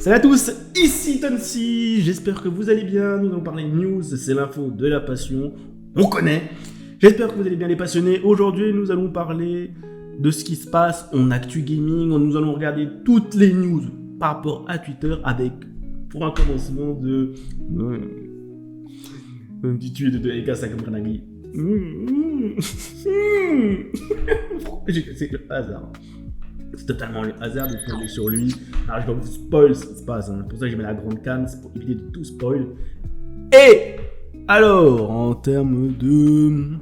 Salut à tous, ici Tonsi, j'espère que vous allez bien, nous allons parler news, c'est l'info de la passion, on connaît. J'espère que vous allez bien les passionnés, aujourd'hui nous allons parler de ce qui se passe en Actu Gaming, nous allons regarder toutes les news par rapport à Twitter avec, pour un commencement de... un petit tweet de Eka Sakamranagi. C'est le hasard. C'est totalement le hasard de tomber sur lui. Alors je dois vous spoil ce qui se passe. Pour ça que je mets la grande canne, c'est pour éviter de tout spoil. Et alors, en termes de...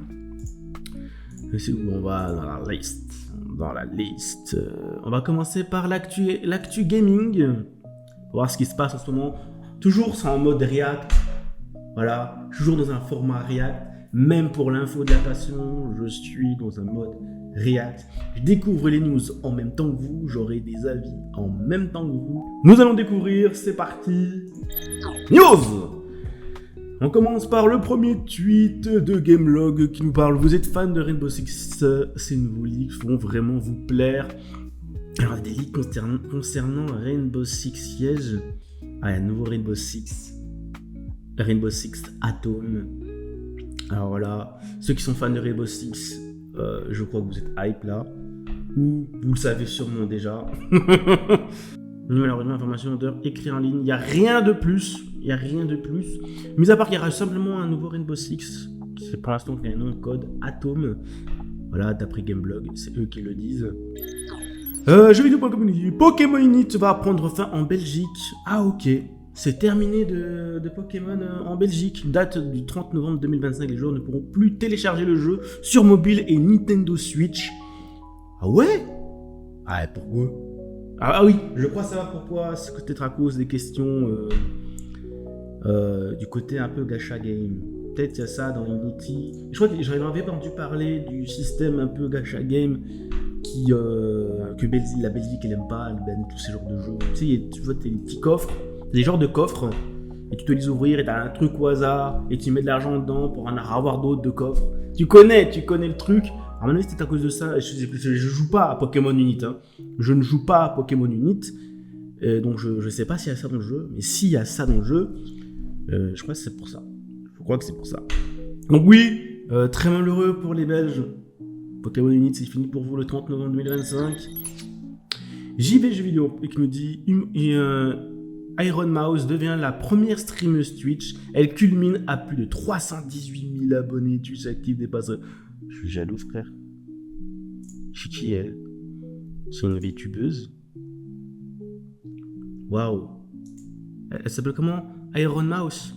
C'est où on va dans la liste. On va commencer par l'actu gaming. Pour voir ce qui se passe en ce moment. Toujours c'est en mode React. Voilà, toujours dans un format React. Même pour l'info de la passion, je suis dans un mode React. Je découvre les news en même temps que vous. J'aurai des avis en même temps que vous. Nous allons découvrir, c'est parti. News. On commence par le premier tweet de Gamelog qui nous parle. Vous êtes fan de Rainbow Six, ces nouveaux leaks vont vraiment vous plaire. Alors, des leaks concernant Rainbow Six Siege. Ah, un nouveau Rainbow Six Atom. Alors voilà, ceux qui sont fans de Rainbow Six, je crois que vous êtes hype là, ou vous le savez sûrement déjà. Malheureusement, information d'heure, écrit en ligne, il n'y a rien de plus, mis à part qu'il y aura simplement un nouveau Rainbow Six, c'est pour l'instant qu'il y a un nom code Atom, voilà, d'après Gameblog, c'est eux qui le disent. Jeuxvideo.com, Pokémon Unit va prendre fin en Belgique, ah ok. C'est terminé de Pokémon en Belgique. Date du 30 novembre 2025. Les joueurs ne pourront plus télécharger le jeu sur mobile et Nintendo Switch. Ah ouais? Ah pourquoi? Ah oui, je crois savoir pourquoi. C'est peut-être à cause des questions du côté un peu gacha game. Peut-être il y a ça dans Unity. Je crois que j'en avais entendu parler du système un peu gacha game que la Belgique elle aime pas, elle banne tous ces genres de jeux. Tu sais, tu vois, t'as des petits coffres. Des genres de coffres, et tu te les ouvrir, et t'as un truc au hasard, et tu mets de l'argent dedans pour en avoir d'autres de coffres. Tu connais le truc. À mon avis, c'était à cause de ça. Je joue pas à Pokémon Unit. Hein. Je ne joue pas à Pokémon Unit. Donc je sais pas s'il y a ça dans le jeu. Mais s'il y a ça dans le jeu, je crois que c'est pour ça. Donc oui, très malheureux pour les Belges. Pokémon Unit, c'est fini pour vous le 30 novembre 2025. JV Jeux Vidéo, qui nous dit... Iron Mouse devient la première streameuse Twitch. Elle culmine à plus de 318 000 abonnés. Twitch active dépasse. Je suis jaloux, frère. C'est qui elle? C'est une VTubeuse. Waouh. Elle s'appelle comment? Iron Mouse.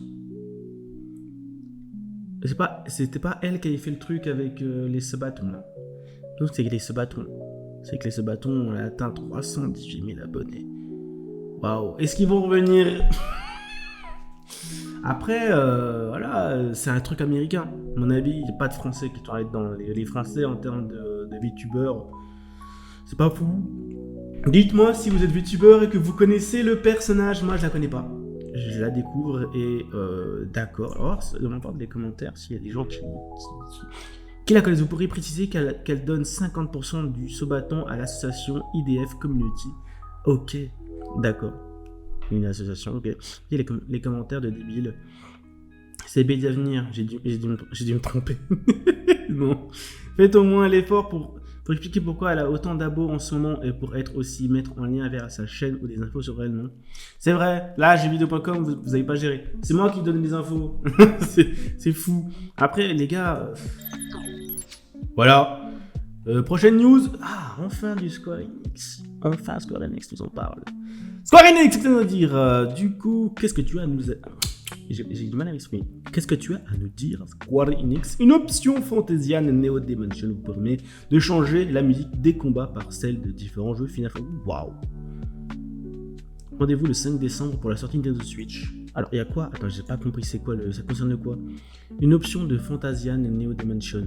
C'était pas elle qui avait fait le truc avec les Sabatons. Donc c'est que les Sabatons. On a atteint 318 000 abonnés. Waouh, est-ce qu'ils vont revenir? Après, voilà, c'est un truc américain. À mon avis, il n'y a pas de Français qui travaillent dans les Français en termes de VTubeurs. C'est pas fou. Dites-moi si vous êtes VTuber et que vous connaissez le personnage. Moi, je la connais pas. Je la découvre et d'accord. Alors, demande dans les commentaires s'il y a des gens qui la connaissent. Vous pourriez préciser qu'elle donne 50% du Sobaton à l'association IDF Community. Ok. D'accord. Une association, ok. Et les commentaires de débiles. C'est bête d'avenir. J'ai dû me tromper. Non. Faites au moins l'effort pour expliquer pourquoi elle a autant d'abos en ce moment et pour être aussi mettre en lien vers sa chaîne ou des infos sur elle, non? C'est vrai. Là, jeuxvideo.com, vous n'avez pas géré. C'est moi qui donne les infos. c'est fou. Après, les gars... Voilà. Prochaine news. Ah, enfin du Square Enix. Enfin, Square Enix nous en parle. Square Enix, qu'est-ce que tu as à nous dire? Du coup, qu'est-ce que tu as à nous... J'ai du mal à m'exprimer. Qu'est-ce que tu as à nous dire, Square Enix? Une option Fantasian Neo Dimension vous permet de changer la musique des combats par celle de différents jeux Final Fantasy. Waouh! Rendez-vous le 5 décembre pour la sortie Nintendo Switch. Alors, il y a quoi? Attends, j'ai pas compris, c'est quoi ça concerne quoi? Une option de Fantasian Neo Dimension.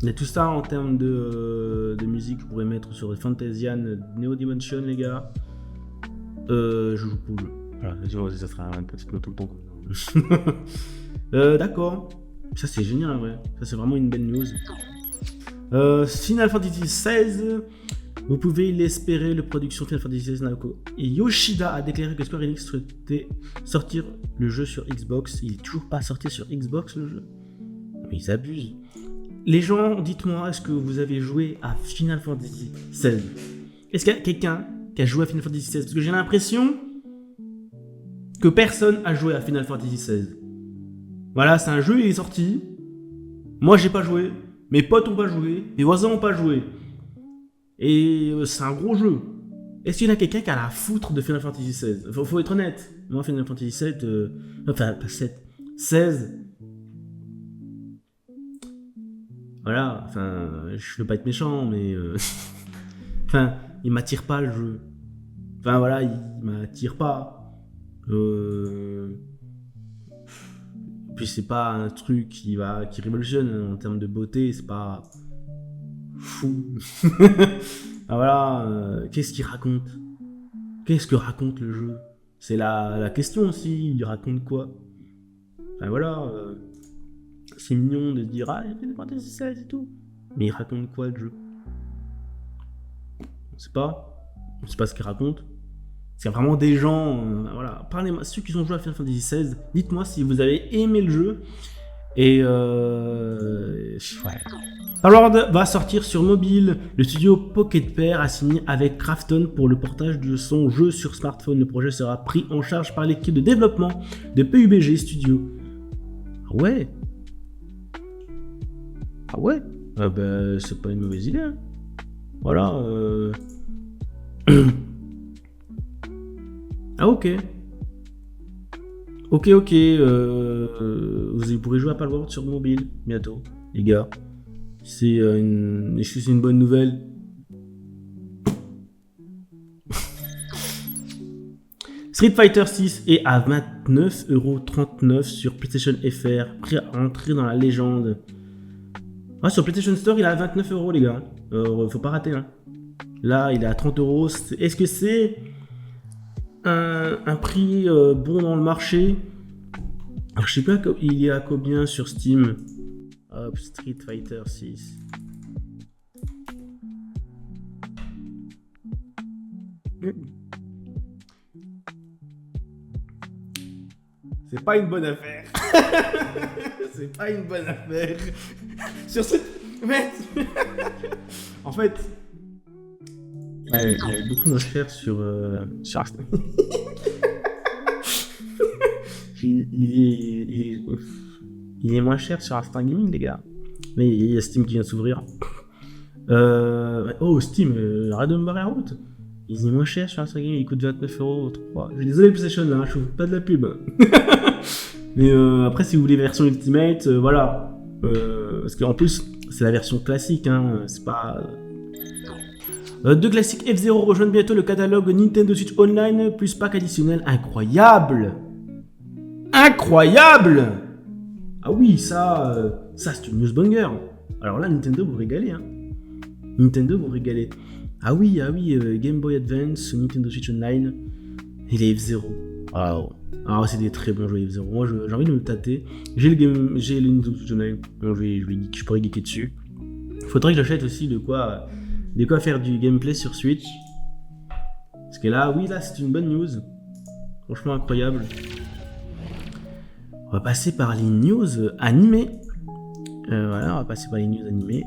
Il y a tout ça en termes de musique, vous pourrez mettre sur Fantasian Neo Dimension, les gars. Je joue pour le. Voilà, ça sera un petit peu tout le temps. D'accord. Ça, c'est génial, en vrai. Ça, c'est vraiment une belle news. Final Fantasy XVI Vous pouvez l'espérer, le production Final Fantasy XVI Naoko. Et Yoshida a déclaré que Square Enix souhaitait sortir le jeu sur Xbox. Il est toujours pas sorti sur Xbox, le jeu. Mais ils abusent. Les gens, dites-moi, est-ce que vous avez joué à Final Fantasy XVI? Est-ce qu'il y a quelqu'un qui a joué à Final Fantasy XVI? Parce que j'ai l'impression que personne a joué à Final Fantasy XVI. Voilà, c'est un jeu, il est sorti. Moi, j'ai pas joué. Mes potes ont pas joué. Mes voisins ont pas joué. Et c'est un gros jeu. Est-ce qu'il y en a quelqu'un qui a la foutre de Final Fantasy XVI? Faut être honnête. Moi, Final Fantasy VII... enfin, pas 7. 16... Voilà, enfin, je veux pas être méchant, mais... enfin, il m'attire pas, le jeu. Enfin, voilà, il m'attire pas. Puis c'est pas un truc qui révolutionne en termes de beauté, c'est pas... fou. Ah, voilà, qu'est-ce qu'il raconte? Qu'est-ce que raconte le jeu? C'est la question aussi, il raconte quoi? Enfin voilà, c'est mignon de dire ah il y a Final Fantasy XVI et tout, mais il raconte quoi le jeu? On sait pas ce qu'il raconte. C'est vraiment des gens, voilà, parlez-moi, ceux qui ont joué à Final Fantasy XVI, dites-moi si vous avez aimé le jeu. Et ouais. Star-Lord va sortir sur mobile. Le studio Pocket Pair a signé avec Krafton pour le portage de son jeu sur smartphone. Le projet sera pris en charge par l'équipe de développement de PUBG Studio. Ah ouais. Ah ouais. Ah bah, c'est pas une mauvaise idée. Hein. Voilà. Ah ok. Ok, vous pourrez jouer à Palworld sur mobile bientôt, les gars. Est-ce que c'est une bonne nouvelle? Street Fighter 6 est à 29,39€ sur PlayStation FR, prêt à entrer dans la légende. Ah, sur PlayStation Store, il est à 29€, les gars. Faut pas rater, hein. Là, il est à 30€. Est-ce que c'est un prix bon dans le marché? Alors, je sais pas, il est à combien sur Steam? Hop, Street Fighter 6. C'est pas une bonne affaire. C'est pas une bonne affaire. Sur ce... En fait... il y a beaucoup moins cher sur Steam. Il est moins cher sur Instant Gaming, les gars. Mais il y a Steam qui vient de s'ouvrir. Oh, Steam, Random Barrel. Il est moins cher sur Instant Gaming, il coûte 29€. Je suis désolé, PlayStation, là, je fais pas de la pub. Mais après, si vous voulez version Ultimate, voilà. Parce qu'en plus, c'est la version classique, hein, c'est pas... Deux classiques F0 rejoignent bientôt le catalogue Nintendo Switch Online, plus pack additionnel incroyable. Incroyable! Ah oui, ça c'est une news banger. Alors là, Nintendo vous régalez, hein. Nintendo vous régalez. Ah oui, Game Boy Advance, Nintendo Switch Online, et les F0. Wow. Ah, c'est des très bons jeux F0. Moi, j'ai envie de me tâter. J'ai le Nintendo Switch Online, donc je pourrais geeker dessus. Faudrait que j'achète aussi de quoi faire du gameplay sur Switch. Parce que là, oui, là, c'est une bonne news. Franchement incroyable. On va passer par les news animées. Voilà, on va passer par les news animées.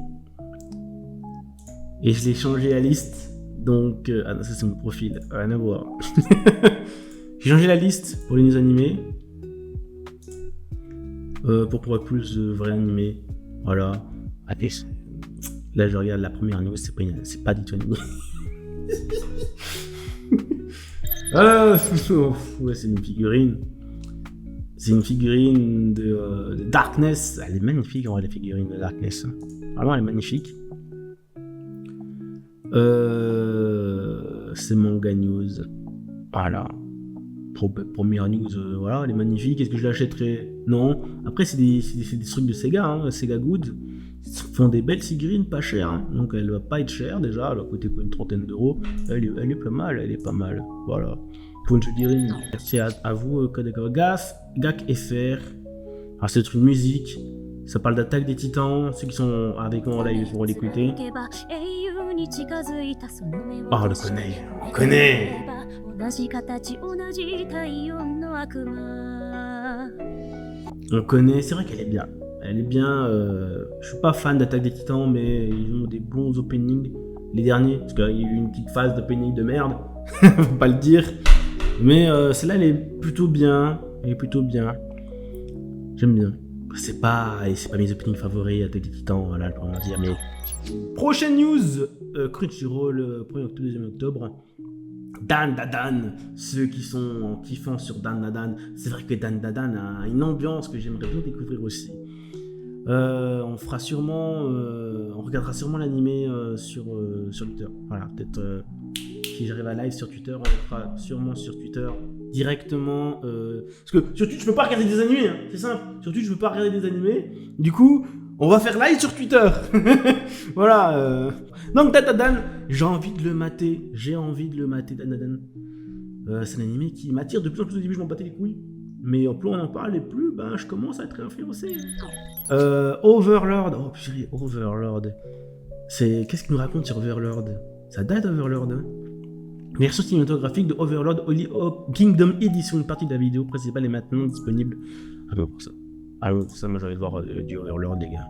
Et je l'ai changé la liste. Donc, ah non, ça c'est mon profil. Rien à voir. J'ai changé la liste pour les news animées. Pour pouvoir plus de vrais animés. Voilà. Allez. Là, je regarde la première news, c'est pas du tout animé. Ouais, c'est une figurine. C'est une figurine de Darkness. Elle est magnifique, en vrai, la figurine de Darkness. Vraiment, elle est magnifique. C'est Manga News. Voilà. Première news, voilà, elle est magnifique. Est-ce que je l'achèterai? Non. Après, c'est des trucs de Sega, hein, Sega Good. Ils font des belles figurines pas chères. Hein. Donc, elle va pas être chère déjà. Elle va coûter une 30€. Elle est pas mal. Voilà. Pour une figurine. Merci à vous, Gak FR. Alors, c'est une musique. Ça parle d'Attaque des Titans. Ceux qui sont avec moi en live pourront l'écouter. Oh, on le connaît, on le connaît. On connaît, c'est vrai qu'elle est bien. Elle est bien. Je suis pas fan d'Attaque des Titans, mais ils ont des bons openings. Les derniers, parce qu'il y a eu une petite phase d'opening de merde, faut pas le dire. Mais celle-là, elle est plutôt bien. J'aime bien. C'est pas mes openings favoris, Attaque des Titans, voilà, je peux rien dire. Mais prochaine news, Crunchyroll, 1er octobre, 2e octobre. Dan Dadan, ceux qui sont en kiffant sur Dan Dadan, c'est vrai que Dan Dadan a une ambiance que j'aimerais bien découvrir aussi. On regardera sûrement l'animé sur Twitter. Voilà, peut-être si j'arrive à live sur Twitter, on le fera sûrement sur Twitter directement. Parce que sur Twitch, je peux pas regarder des animés, hein, c'est simple. Sur Twitch, je peux pas regarder des animés. Du coup, on va faire live sur Twitter. Voilà. Donc, Dan Dadan, j'ai envie de le mater. Dan Dadan. C'est un animé qui m'attire de plus en plus. Au début, je m'en battais les couilles. Mais plus on en parle et plus je commence à être influencé. Overlord. Oh purée, Overlord. Qu'est-ce qu'il nous raconte sur Overlord? Ça date Overlord, hein. Version cinématographique de Overlord Holy Kingdom Edition. Une partie de la vidéo principale est maintenant disponible. Pour ça. Pour ça, moi j'ai envie de voir du Overlord, les gars.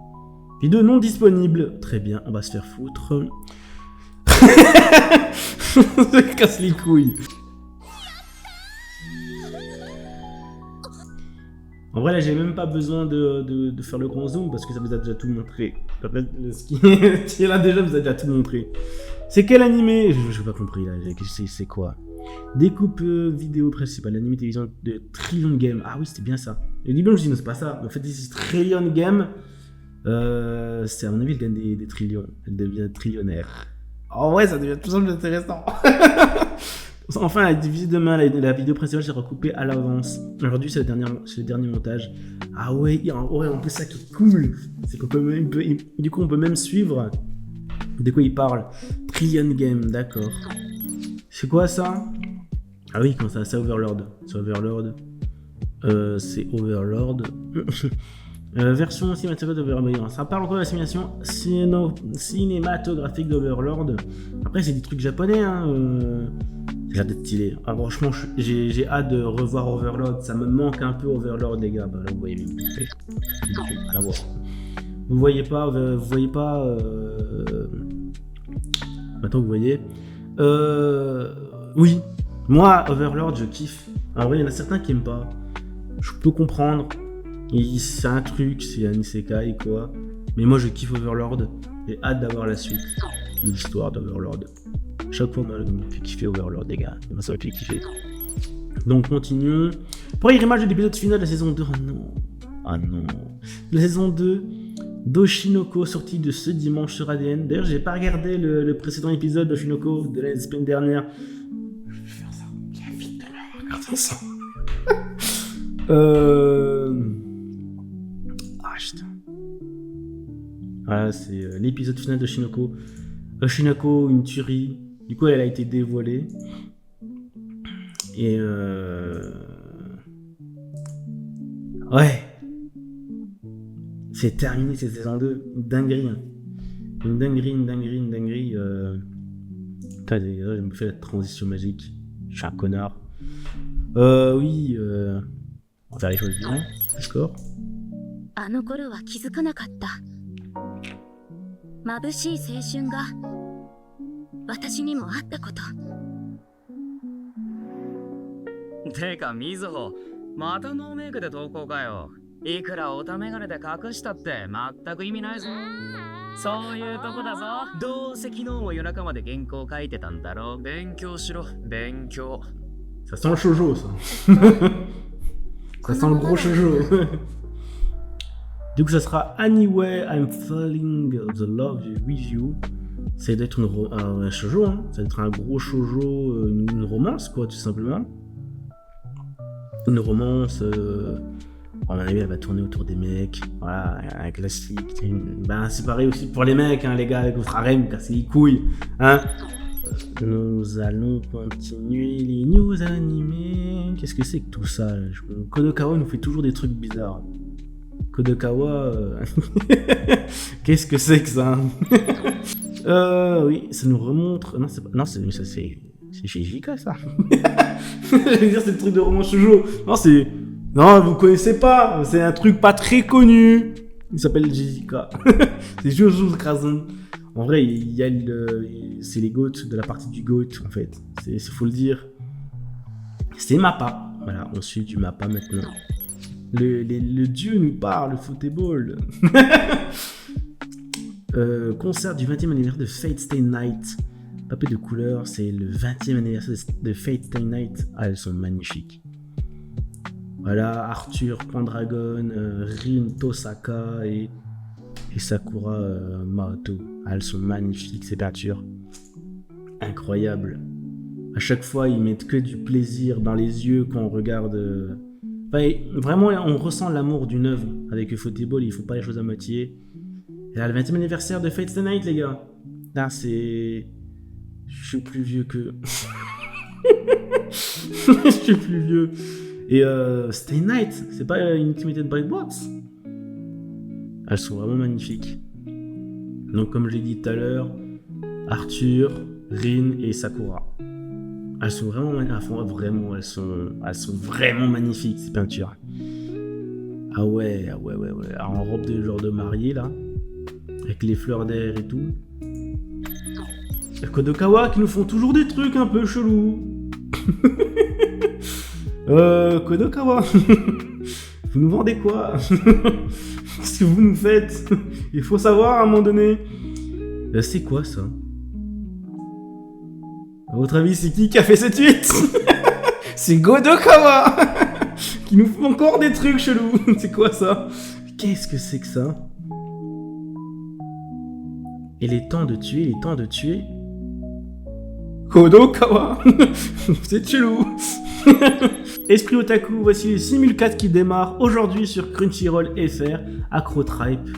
Vidéo non disponible. Très bien, on va se faire foutre. Ça casse les couilles. En vrai, là, j'ai même pas besoin de faire le grand zoom parce que ça vous a déjà tout montré. Ce qui est là déjà vous a déjà tout montré. C'est quel animé? Je n'ai pas compris là. C'est quoi? Découpe vidéo principale, anime télévision de Trillion Game. Ah oui, c'était bien ça. Et du coup, je me suis dit, non, c'est pas ça. En fait, c'est Trillion Game. C'est à mon avis, elle gagne des trillions. Elle devient trillionnaire. Oh ouais, ça devient de plus en plus intéressant. Enfin, elle est divisée demain. La vidéo principale sera recoupée à l'avance. Aujourd'hui, c'est le dernier montage. Ah ouais, en plus, ça qui est cool. C'est qu'on du coup, on peut même suivre de quoi il parle. Trillion Game, d'accord. C'est quoi ça? Ah oui, quand ça, c'est Overlord. C'est Overlord. Version cinématographique d'Overlord. Ça parle encore de la simulation cinématographique d'Overlord. Après, c'est des trucs japonais, hein. Ça a l'air d'être stylé. Ah, franchement, j'ai hâte de revoir Overlord. Ça me manque un peu Overlord, les gars. Bah, là, vous voyez bien. À la voir. Vous voyez pas. Maintenant, vous voyez. Oui. Moi, Overlord, je kiffe. En vrai, il y en a certains qui aiment pas. Je peux comprendre. C'est un truc, c'est un isekai, quoi. Mais moi, je kiffe Overlord. J'ai hâte d'avoir la suite de l'histoire d'Overlord. Chaque fois, on me fait kiffer Overlord, les gars. Ça me fait kiffer. Donc, continuons. Premier image de l'épisode final de la saison 2. Ah non. La saison 2 d'Oshinoko, sortie de ce dimanche sur ADN. D'ailleurs, j'ai pas regardé le précédent épisode d'Oshinoko de la semaine dernière. Je vais faire ça. Bien vite de me regarder ça. Ah, putain. Voilà, c'est l'épisode final d'Oshinoko. Oshinoko, une tuerie. Du coup, elle a été dévoilée. Et ouais. C'est terminé, c'est saison 2. Une dinguerie. Hein. Une dinguerie. Putain, je me fais la transition magique. Je suis un connard. Oui. On va faire les choses bien. D'accord. あの頃は気づかなかった。眩しい青春が私にもあったこと。てかみずほ、またノーメイクで投稿かよ。いくらおたメガネで隠したって全く意味ないぞ。そういうとこだぞ。どうせ昨日も夜中まで原稿書いてたんだろ。勉強しろ、勉強。Ça sent le shoujo, ça. Ça sent le gros shoujo. Du coup, ça sera Anyway I'm Falling the Love With You. Ça doit être un shoujo, hein. Ça doit être un gros shoujo, une romance, quoi, tout simplement. Une romance. À mon avis, elle va tourner autour des mecs. Voilà, un classique. Ben, c'est pareil aussi pour les mecs, hein, les gars, avec votre harem, cassez les couilles. Hein. Nous allons continuer les news animés. Qu'est-ce que c'est que tout ça? Kodokawa nous fait toujours des trucs bizarres. Kodokawa. Qu'est-ce que c'est que ça? Oui, ça nous remonte. Non, c'est chez JK, ça. Je veux dire, c'est le truc de roman shoujo. Non, vous connaissez pas. C'est un truc pas très connu. Il s'appelle JK. C'est Jujutsu Kaisen. En vrai, il y a c'est les GOAT de la partie du GOAT, en fait. Faut le dire. C'est Mappa. Voilà, on suit du Mappa maintenant. Le dieu nous parle, le football. Concert du 20e anniversaire de Fate Stay Night. Papier de couleur, c'est le 20e anniversaire de Fate Stay Night. Ah, elles sont magnifiques. Voilà, Arthur, Pendragon, Rin Tosaka et Sakura Maoto. Ah, elles sont magnifiques, ces peintures. Incroyable. À chaque fois, ils mettent que du plaisir dans les yeux quand on regarde. Enfin, vraiment, on ressent l'amour d'une œuvre avec Ufotable. Il faut pas les choses à moitié. Et là, le 20e anniversaire de Fate Stay Night, les gars. Là, c'est. Je suis plus vieux que. Je suis plus vieux. Et Stay Night, c'est pas une Ultimate Breakbox. Elles sont vraiment magnifiques. Donc, comme je l'ai dit tout à l'heure, Arthur, Rin et Sakura. Elles sont vraiment elles sont vraiment magnifiques, ces peintures. Ah ouais. En robe de genre de mariée, là. Avec les fleurs d'air et tout. Kodokawa qui nous font toujours des trucs un peu chelous. Kodokawa. Vous nous vendez quoi? Qu'est-ce que vous nous faites? Il faut savoir à un moment donné. C'est quoi ça? À votre avis, c'est qui a fait cette tweet? C'est Kodokawa qui nous font encore des trucs chelous. C'est quoi ça? Qu'est-ce que c'est que ça? Et les temps de tuer. Kodokawa. C'est chelou. Esprit Otaku, voici les simulcast qui démarrent aujourd'hui sur Crunchyroll FR, Acrotripe,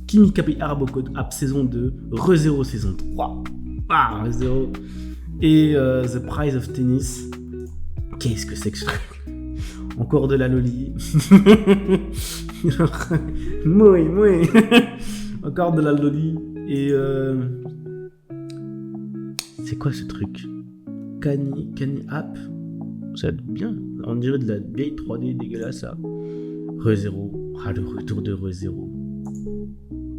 Kimikapi Arbocode App saison 2, ReZero saison 3. Ah, ReZero. Et The Price of Tennis. Qu'est-ce que c'est que ça? Encore de la loli. Moi. Encore de la loli. Et c'est quoi ce truc? Kani App. Ça va être bien. On dirait de la vieille 3D dégueulasse ça. ReZero. Ah, le retour de ReZero.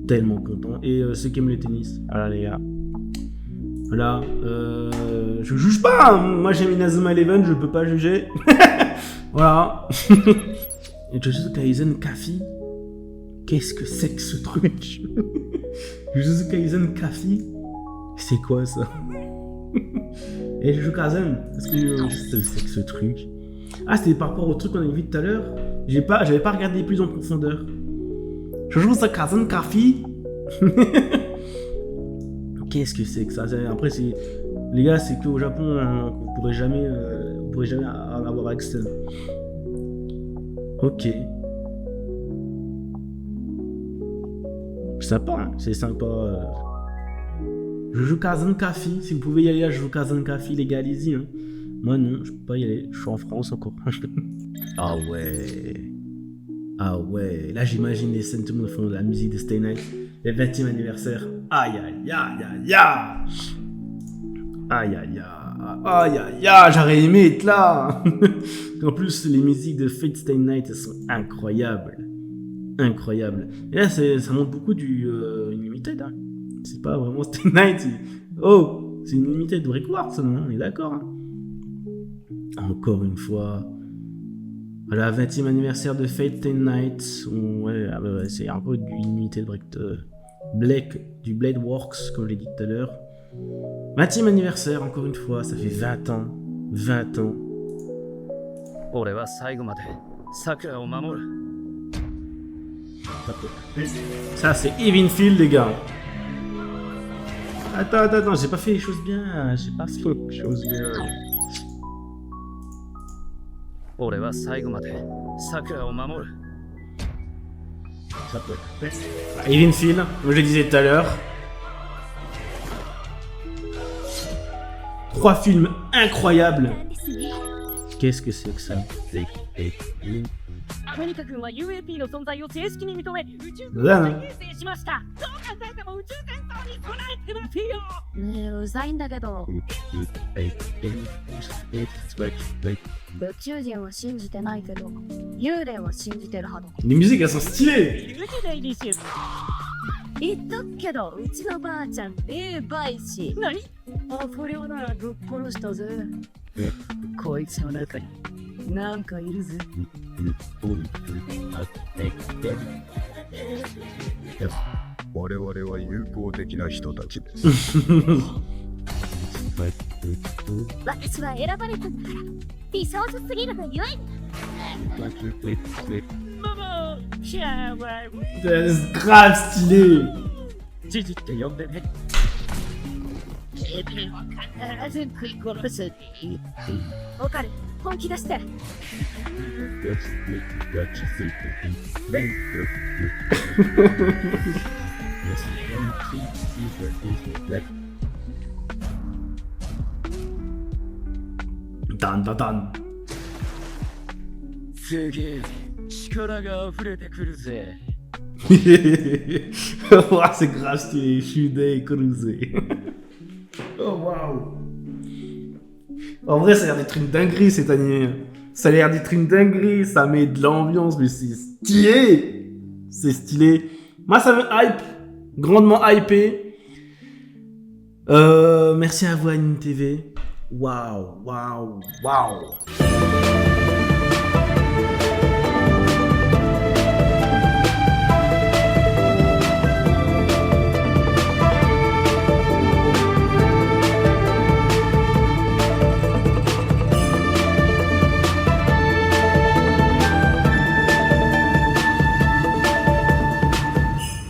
Tellement content. Et ceux qui aiment le tennis. Voilà les gars. Voilà. Je juge pas. Hein. Moi j'ai mis Inazuma Eleven, je peux pas juger. Voilà. Et Jujutsu Kaisen Kafi. Qu'est-ce que c'est que ce truc? Jujutsu Kaisen Kafi. C'est quoi ça? Et Jujutsu Kaisen. Est-ce que c'est que ce truc? Ah, c'était par rapport au truc qu'on a vu tout à l'heure. J'avais pas regardé plus en profondeur. Jujutsu Kaisen Kafi. Qu'est-ce que c'est que ça? Après, les gars, c'est qu'au Japon, hein, vous pourrez jamais avoir accès. Ok. Sympa, hein, c'est sympa. Jujutsu Kaisen Kafi, si vous pouvez y aller à Jujutsu Kaisen Kafi, les gars, allez-y. Hein. Moi, non, je peux pas y aller. Je suis en France encore. Ah ouais. Là, j'imagine les scènes, tout le monde font de la musique de Stay Night. Le 20e anniversaire. Aïe, j'aurais aimé être là. En plus, les musiques de Fate Stay Night, elles sont incroyables. Et là, ça montre beaucoup du Unlimited. Hein. C'est pas vraiment Stay Night. C'est une Unlimited Breakbox, non? On est d'accord. Hein. Encore une fois. Voilà, 20e anniversaire de Fate Stay Night. Ouais, c'est un peu du Unlimited du Blade Works, comme je l'ai dit tout à l'heure. 20e anniversaire, encore une fois, ça fait 20 ans. 20 ans. Ça, c'est Even Field, les gars. Attends, j'ai pas fait les choses bien. Even Field, comme je le disais tout à l'heure. 3 films incroyables. Qu'est-ce que c'est que ça? とにかくは UAP の存在を正式に認め宇宙軍を Là, 再 hein. 形成しましたどう考えても宇宙戦争に備えてますよねえうざいんだけど宇宙人は信じてないけど幽霊は信じてる派だ Les musiques, elles sont stylées! 言っとくけどうちのばあちゃん霊媒師何あ不良ならぶっ殺したぜこいつの中になんかいるぜ我々は友好的な人たちです。私は選ばれたんだから美少女すぎるがゆえにママシャワー C'est grave stylé! ジジって呼んでね。エビは必ず食い殺すわかる本気出してダンダダン。すげえ力が溢れてくるぜ。Ouah, c'est grave stylé, Shudei Kuruse. Oh waouh! En vrai, ça a l'air d'être une dinguerie cet anime. Ça a l'air d'être une dinguerie, ça met de l'ambiance, mais c'est stylé! C'est stylé. Moi, ça me hype, grandement hypé. Merci à vous, Anime TV. Waouh, waouh, waouh!